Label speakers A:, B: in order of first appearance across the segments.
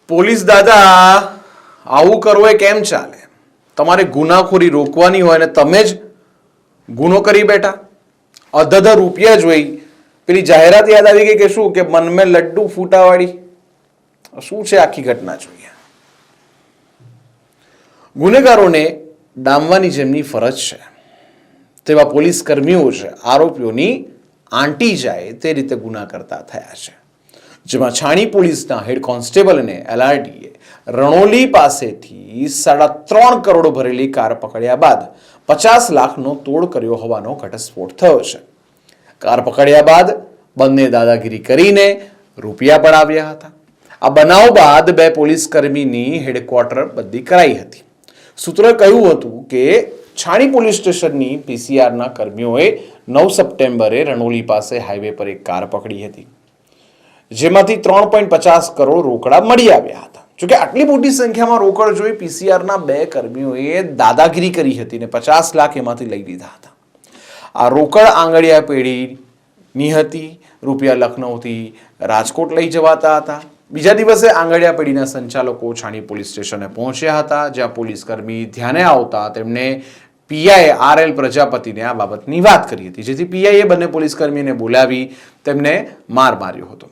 A: Police દાદા, આવું કરવું એ કેમ ચાલે? તમારે ગુનાખોરી રોકવાની હોય ને તમે જ ગુનો કરી બેઠા. અધધ રૂપિયા જોઈ પેલી જાહેરાત યાદ આવી ગઈ કે શું કે મન મેં લડ્ડુ ફૂટાવાળી. શું છે આખી ઘટના જોઈએ. ગુનેગારોને ડામવાની જેમની ફરજ છે તેવા પોલીસ કર્મીઓ છે આરોપીઓની આંટી જાય તે રીતે ગુના કરતા થયા છે. જેમાં છાણી પોલીસના હેડ કોન્સ્ટેબલ અને એલઆરડીએ રણોલી પાસેથી 3.5 કરોડ ભરેલી કાર પકડ્યા બાદ 50 લાખનો તોડ કર્યો હોવાનો ઘટસ્ફોટ થયો છે. કાર પકડ્યા બાદ બંને દાદાગીરી કરીને રૂપિયા પણ આવ્યા હતા. આ બનાવ બાદ 2 પોલીસ કર્મીની હેડક્વાર્ટર બદલી કરાઈ હતી. સૂત્રોએ કહ્યું હતું કે છાણી પોલીસ સ્ટેશનની પીસીઆરના કર્મીઓએ 9 સપ્ટેમ્બરે રણોલી પાસે હાઈવે પર એક કાર પકડી હતી, જેમાંથી 3.50 કરોડ રોકડા મળી આવ્યા હતા. જોકે આટલી મોટી સંખ્યામાં રોકડ જોઈ પીસીઆરના 2 કર્મીઓએ દાદાગીરી કરી હતી અને 50 લાખ એમાંથી લઈ લીધા હતા. આ રોકડ આંગળીયા પેઢીની હતી. રૂપિયા લખનૌથી રાજકોટ લઈ જવાતા હતા. બીજા દિવસે આંગળીયા પેઢીના સંચાલકો છાણી પોલીસ સ્ટેશને પહોંચ્યા હતા, જ્યાં પોલીસ કર્મી ધ્યાને આવતા તેમણે પીઆઈ RL પ્રજાપતિને આ બાબતની વાત કરી હતી, જેથી પીઆઈએ બંને પોલીસ કર્મીને બોલાવી તેમને માર માર્યો હતો.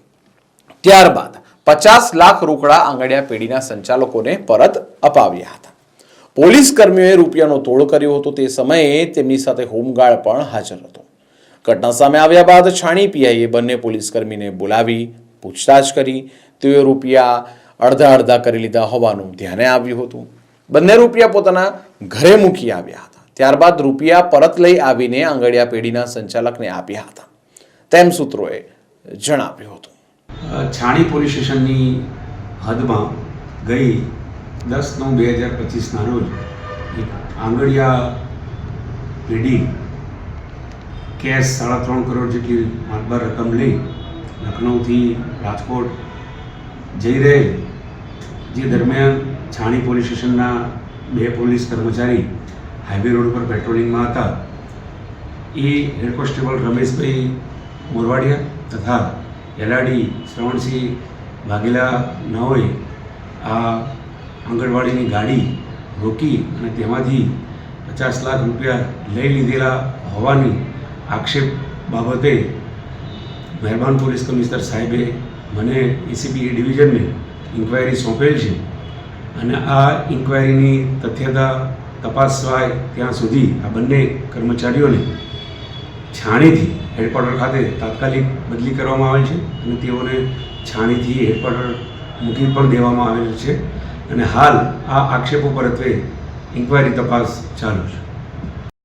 A: ત્યારબાદ 50 લાખ રોકડા આંગળીયા પેઢીના સંચાલકોને પરત અપાવ્યા હતા. પોલીસ કર્મીઓએ રૂપિયાનો તોડ કર્યો હતો. તે સમયે તેમની સાથે હોમગાર્ડ પણ હાજર હતો. ઘટના સામે આવ્યા બાદ છાણી પીઆઈએ બંને પોલીસ કર્મીને બોલાવી પૂછતાછ કરી. તેઓએ રૂપિયા અડધા કરી લીધા હોવાનું ધ્યાને આવ્યું હતું. બંને રૂપિયા પોતાના ઘરે મૂકી આવ્યા હતા. ત્યારબાદ રૂપિયા પરત લઈ આવીને આંગળીયા પેઢીના સંચાલકને આપ્યા હતા, તેમ સૂત્રોએ જણાવ્યું હતું.
B: છાણી પોલીસ સ્ટેશનની હદમાં ગઈ 10/9/2025ના રોજ એક આંગળીયા પેઢી કેશ 3.5 કરોડ જેટલી માતબર રકમ લઈ લખનૌથી રાજકોટ જઈ રહેલ, જે દરમિયાન છાણી પોલીસ સ્ટેશનના 2 પોલીસ કર્મચારી હાઈવે રોડ પર પેટ્રોલિંગમાં હતા. એ હેડ કોન્સ્ટેબલ રમેશભાઈ મોરવાડિયા તથા એલઆરડી શ્રવણસિંહ વાઘેલા નાઓએ આ આંગણવાડીની ગાડી રોકી અને તેમાંથી 50 લાખ રૂપિયા લઈ લીધેલા હોવાની આક્ષેપ બાબતે મહેરબાન પોલીસ કમિશનર સાહેબે મને એસીપી ડિવિઝનને ઇન્ક્વાયરી સોંપેલ છે અને આ ઇન્ક્વાયરીની તથ્યતા તપાસવાય ત્યાં સુધી આ બંને કર્મચારીઓને છાણીથી હેડક્વાર્ટર ખાતે તાત્કાલિક બદલી કરવામાં આવેલ છે અને તેઓને છાણીથી હેડક્વાર્ટર મૂકી પણ દેવામાં આવેલ છે અને હાલ આ આક્ષેપો પરત્વે ઇન્ક્વાયરી તપાસ ચાલુ છે.